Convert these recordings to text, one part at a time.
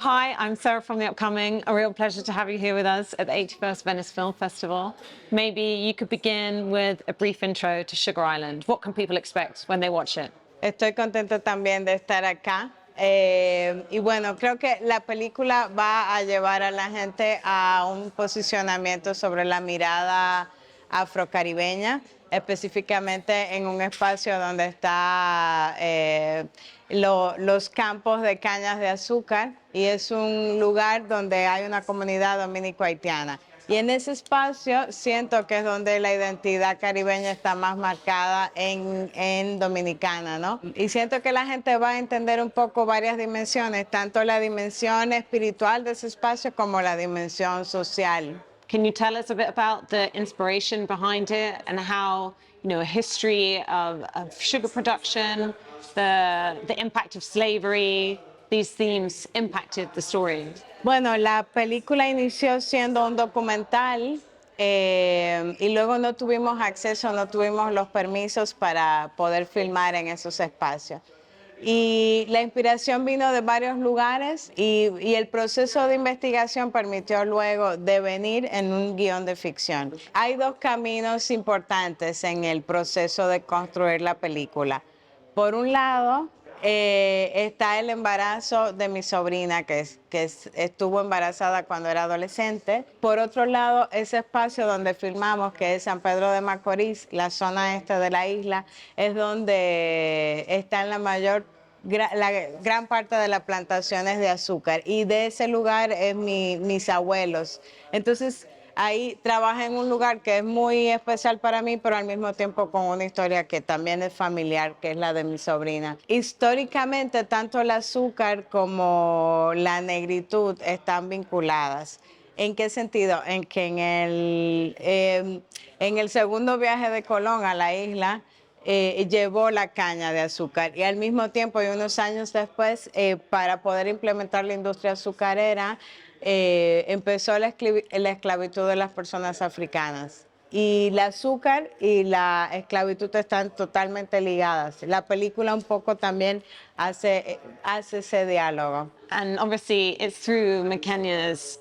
Hi, I'm Sarah from The Upcoming. A real pleasure to have you here with us at the 81st Venice Film Festival. Maybe you could begin with a brief intro to Sugar Island. What can people expect when they watch it? Estoy contenta también de estar acá. Y bueno, creo que la película va a llevar a la gente a un posicionamiento sobre la mirada afrocaribeña, específicamente en un espacio donde está los campos de cañas de azúcar, y es un lugar donde hay una comunidad dominico-haitiana. Y en ese espacio siento que es donde la identidad caribeña está más marcada en Dominicana, ¿no? Y siento que la gente va a entender un poco varias dimensiones, tanto la dimensión espiritual de ese espacio como la dimensión social. Can you tell us a bit about the inspiration behind it and how, a history of sugar production, the impact of slavery, these themes impacted the story? Bueno, la película inició siendo un documental y luego no tuvimos acceso, no tuvimos los permisos para poder filmar en esos espacios. Y la inspiración vino de varios lugares y el proceso de investigación permitió luego devenir en un guión de ficción. Hay dos caminos importantes en el proceso de construir la película. Por un lado, está el embarazo de mi sobrina, que estuvo embarazada cuando era adolescente. Por otro lado, ese espacio donde filmamos, que es San Pedro de Macorís, la zona este de la isla, es donde están la gran parte de las plantaciones de azúcar. Y de ese lugar es mis abuelos. Entonces, ahí trabajé en un lugar que es muy especial para mí, pero al mismo tiempo con una historia que también es familiar, que es la de mi sobrina. Históricamente, tanto el azúcar como la negritud están vinculadas. ¿En qué sentido? En que en el segundo viaje de Colón a la isla, llevó la caña de azúcar, y al mismo tiempo y unos años después, para poder implementar la industria azucarera, empezó la esclavitud de las personas africanas. Y el azúcar y la esclavitud están totalmente ligadas. La película un poco también hace ese diálogo. And obviously, it's through McKenna's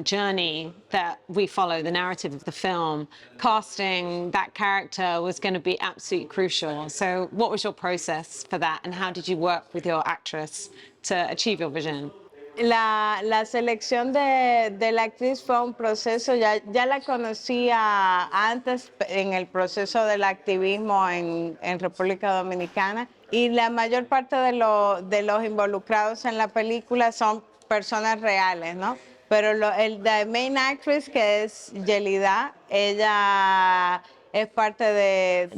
journey that we follow the narrative of the film. Casting that character was going to be absolutely crucial. So, what was your process for that, and how did you work with your actress to achieve your vision? La selección de la actriz fue un proceso, ya la conocía antes en el proceso del activismo en República Dominicana, y la mayor parte de los involucrados en la película son personas reales, ¿no? Pero la main actress, que es Yelida, ella es es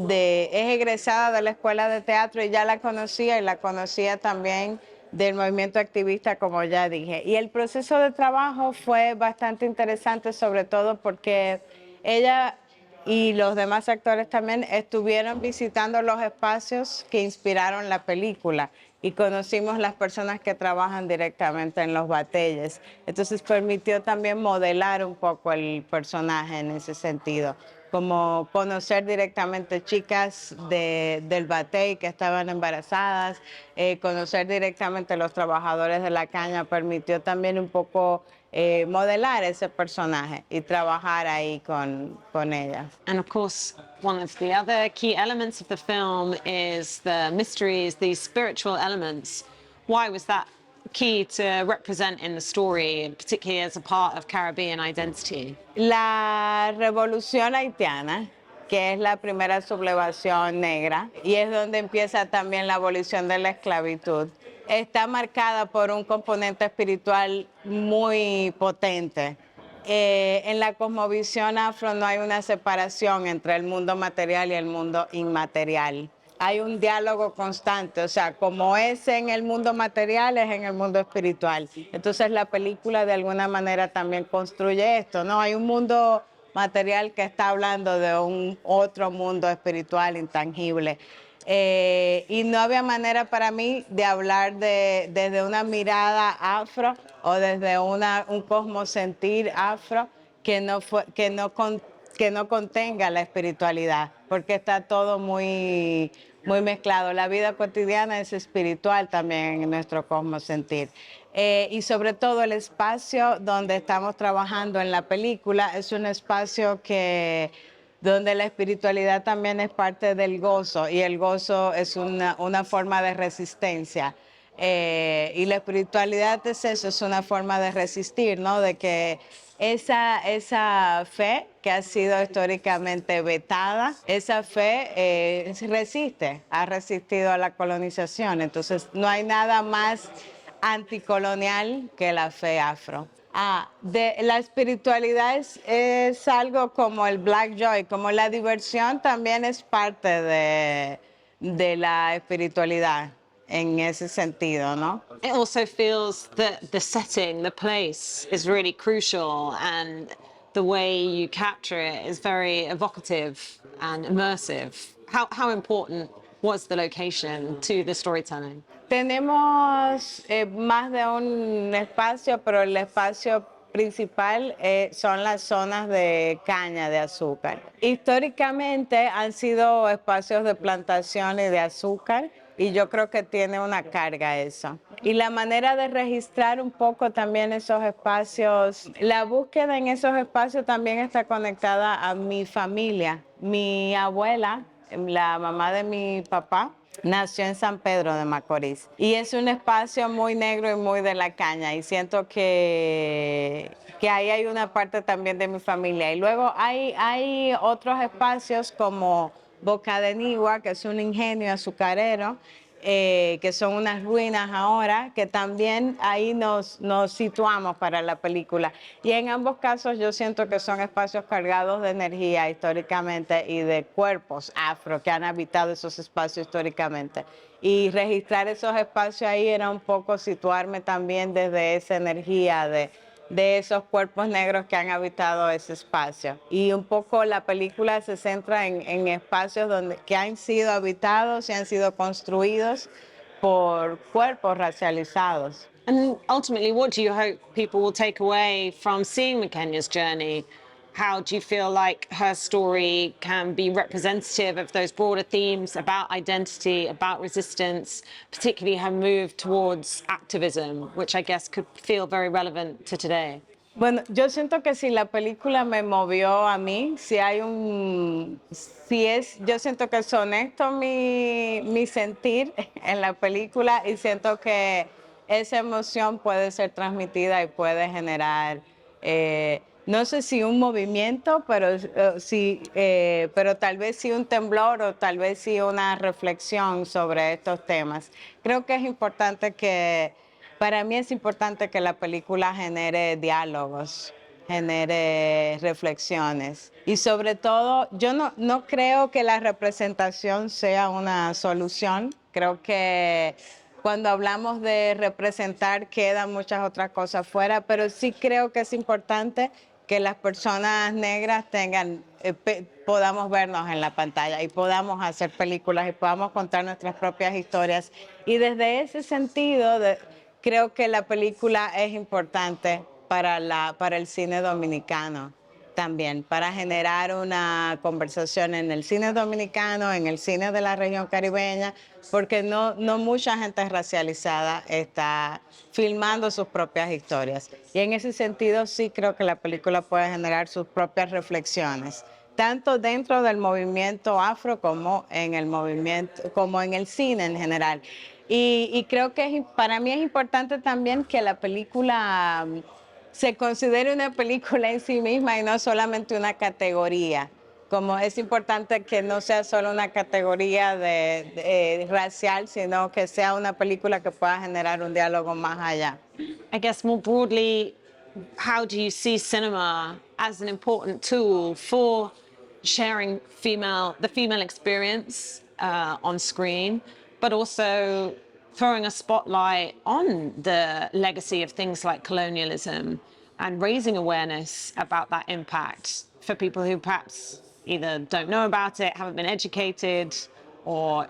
egresada de la escuela de teatro, y ya la conocía, y la conocía también del movimiento activista, como ya dije. Y el proceso de trabajo fue bastante interesante, sobre todo porque ella y los demás actores también estuvieron visitando los espacios que inspiraron la película, y conocimos las personas que trabajan directamente en los batalles. Entonces permitió también modelar un poco el personaje en ese sentido, como conocer directamente chicas del batey que estaban embarazadas, conocer directamente los trabajadores de la caña, permitió también un poco modelar ese personaje y trabajar ahí con ella. And of course, one of the other key elements of the film is the mysteries, these spiritual elements. Why was that key to represent in the story, particularly as a part of Caribbean identity? La revolución haitiana, que es la primera sublevación negra, y es donde empieza también la abolición de la esclavitud, está marcada por un componente espiritual muy potente. En la cosmovisión afro no hay una separación entre el mundo material y el mundo inmaterial. Hay un diálogo constante, o sea, como es en el mundo material, es en el mundo espiritual. Entonces la película de alguna manera también construye esto, ¿no? Hay un mundo material que está hablando de un otro mundo espiritual intangible. Y no había manera para mí de hablar desde una mirada afro o desde un cosmosentir afro que no contenga la espiritualidad, porque está todo muy, muy mezclado. La vida cotidiana es espiritual también en nuestro cosmos sentir. Y sobre todo el espacio donde estamos trabajando en la película es un espacio donde la espiritualidad también es parte del gozo y el gozo es una forma de resistencia. Y la espiritualidad es eso, es una forma de resistir, ¿no? De que esa fe que ha sido históricamente vetada, esa fe ha resistido a la colonización. Entonces, no hay nada más anticolonial que la fe afro. La espiritualidad es algo como el Black Joy, como la diversión también es parte de la espiritualidad en ese sentido, ¿no? It also feels that the setting, the place, is really crucial, and the way you capture it is very evocative and immersive. How important was the location to the storytelling? Tenemos más de un espacio, pero el espacio principal son las zonas de caña de azúcar. Históricamente han sido espacios de plantación y de azúcar y yo creo que tiene una carga eso. Y la manera de registrar un poco también esos espacios, la búsqueda en esos espacios también está conectada a mi familia. Mi abuela, la mamá de mi papá, nació en San Pedro de Macorís y es un espacio muy negro y muy de la caña y siento que ahí hay una parte también de mi familia. Y luego hay otros espacios como Boca de Nigua, que es un ingenio azucarero, que son unas ruinas ahora, que también ahí nos situamos para la película. Y en ambos casos yo siento que son espacios cargados de energía históricamente y de cuerpos afro que han habitado esos espacios históricamente. Y registrar esos espacios ahí era un poco situarme también desde esa energía de esos cuerpos negros que han habitado ese espacio. Y un poco la película se centra en espacios que han sido habitados y han sido construidos por cuerpos racializados. And ultimately, what do you hope people will take away from seeing Makenya's journey? How do you feel like her story can be representative of those broader themes about identity, about resistance, particularly her move towards activism, which I guess could feel very relevant to today? Bueno, yo siento que si la película me movió a mí, yo siento que es honesto mi sentir en la película y siento que esa emoción puede ser transmitida y puede generar, no sé si un movimiento, pero tal vez sí un temblor o tal vez sí una reflexión sobre estos temas. Creo que es importante para mí es importante que la película genere diálogos, genere reflexiones. Y sobre todo, yo no creo que la representación sea una solución. Creo que cuando hablamos de representar quedan muchas otras cosas fuera, pero sí creo que es importante que las personas negras podamos vernos en la pantalla y podamos hacer películas y podamos contar nuestras propias historias. Y desde ese sentido, creo que la película es importante para el cine dominicano también, para generar una conversación en el cine dominicano, en el cine de la región caribeña, porque no mucha gente racializada está filmando sus propias historias. Y en ese sentido sí creo que la película puede generar sus propias reflexiones, tanto dentro del movimiento afro como en el cine en general. Y creo que para mí es importante también que la película se considere una película en sí misma y no solamente una categoría. Como es importante que no sea solo una categoría racial, sino que sea una película que pueda generar un diálogo más allá. I guess more broadly, how do you see cinema as an important tool for sharing the female experience on screen, but also throwing a spotlight on the legacy of things like colonialism and raising awareness about that impact for people who perhaps either don't know about it, haven't been educated, or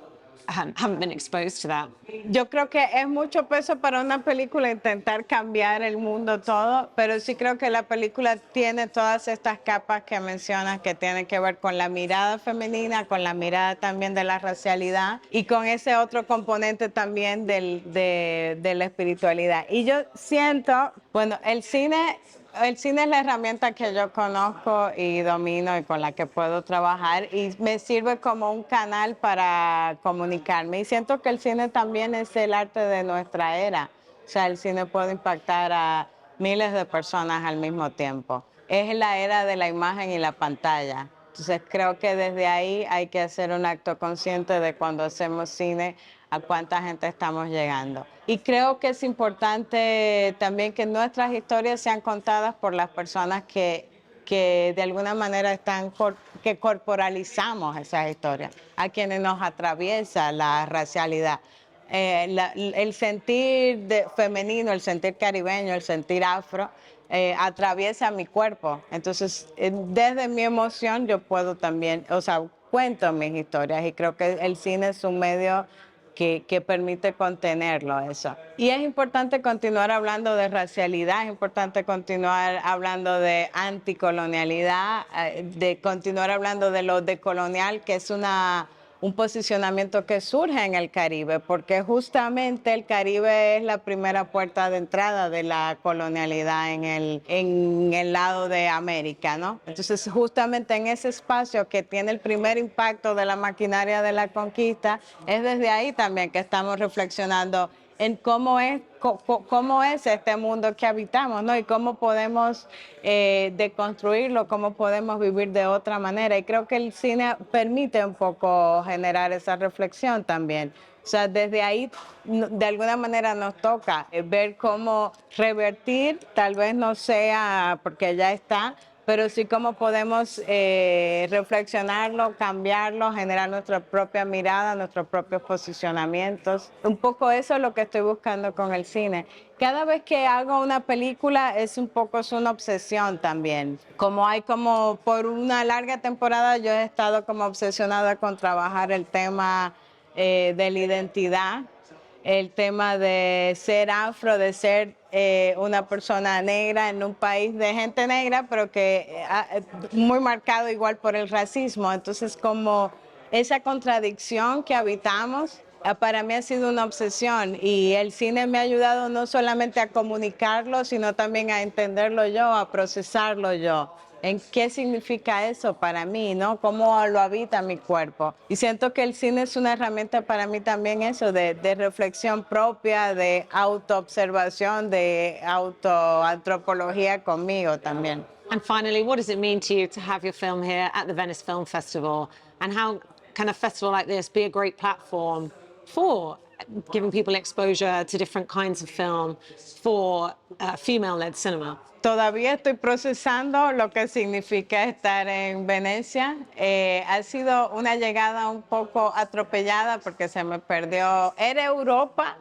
haven't been exposed to that. Yo creo que es mucho peso para una película intentar cambiar el mundo todo, pero sí creo que la película tiene todas estas capas que mencionas que tienen que ver con la mirada femenina, con la mirada también de la racialidad y con ese otro componente también de la espiritualidad. Y yo siento, bueno, el cine es la herramienta que yo conozco y domino y con la que puedo trabajar y me sirve como un canal para comunicarme. Y siento que el cine también es el arte de nuestra era. O sea, el cine puede impactar a miles de personas al mismo tiempo. Es la era de la imagen y la pantalla. Entonces creo que desde ahí hay que hacer un acto consciente de cuando hacemos cine a cuánta gente estamos llegando. Y creo que es importante también que nuestras historias sean contadas por las personas que de alguna manera que corporalizamos esas historias, a quienes nos atraviesa la racialidad. El sentir femenino, el sentir caribeño, el sentir afro, atraviesa mi cuerpo. Entonces, desde mi emoción yo puedo también, o sea, cuento mis historias y creo que el cine es un medio que permite contenerlo eso. Y es importante continuar hablando de racialidad, es importante continuar hablando de anticolonialidad, de continuar hablando de lo decolonial, que es un posicionamiento que surge en el Caribe, porque justamente el Caribe es la primera puerta de entrada de la colonialidad en el lado de América, ¿no? Entonces, justamente en ese espacio que tiene el primer impacto de la maquinaria de la conquista, es desde ahí también que estamos reflexionando en cómo es este mundo que habitamos, ¿no? Y cómo podemos deconstruirlo, cómo podemos vivir de otra manera. Y creo que el cine permite un poco generar esa reflexión también. O sea, desde ahí, de alguna manera nos toca ver cómo revertir, tal vez no sea porque ya está, pero sí cómo podemos reflexionarlo, cambiarlo, generar nuestra propia mirada, nuestros propios posicionamientos. Un poco eso es lo que estoy buscando con el cine. Cada vez que hago una película es una obsesión también. Como por una larga temporada yo he estado como obsesionada con trabajar el tema de la identidad, el tema de ser afro, de ser una persona negra en un país de gente negra, pero que muy marcado igual por el racismo. Entonces, como esa contradicción que habitamos, para mí ha sido una obsesión y el cine me ha ayudado no solamente a comunicarlo, sino también a entenderlo yo, a procesarlo yo. ¿En qué significa eso para mí, no? ¿Cómo lo habita mi cuerpo? Y siento que el cine es una herramienta para mí también eso, de reflexión propia, de autoobservación, de autoantropología conmigo también. And finally, what does it mean to you to have your film here at the Venice Film Festival? And how can a festival like this be a great platform for giving people exposure to different kinds of film, for female-led cinema? Todavía estoy procesando lo que significa estar en Venecia. Ha sido una llegada un poco atropellada porque se me perdió. Era Europa,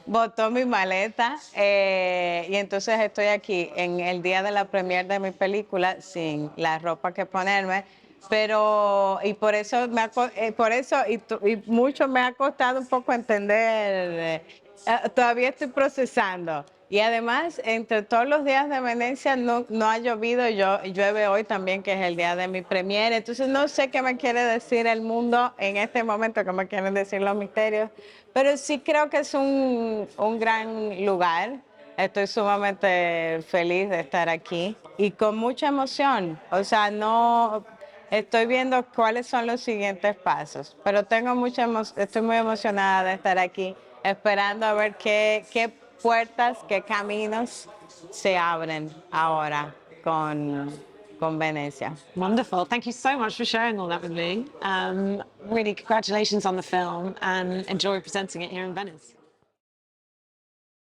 botó mi maleta y entonces estoy aquí en el día de la premiere de mi película sin la ropa que ponerme. Pero, y por eso, y mucho me ha costado un poco entender, todavía estoy procesando. Y además, entre todos los días de Venecia no ha llovido, llueve hoy también, que es el día de mi premiere. Entonces no sé qué me quiere decir el mundo en este momento, qué me quieren decir los misterios, pero sí creo que es un gran lugar. Estoy sumamente feliz de estar aquí y con mucha emoción. O sea, estoy viendo cuáles son los siguientes pasos, pero estoy muy emocionada de estar aquí, esperando a ver qué puertas, qué caminos se abren ahora con Venecia. Wonderful. Thank you so much for sharing all that with me. Really, congratulations on the film and enjoy presenting it here in Venice.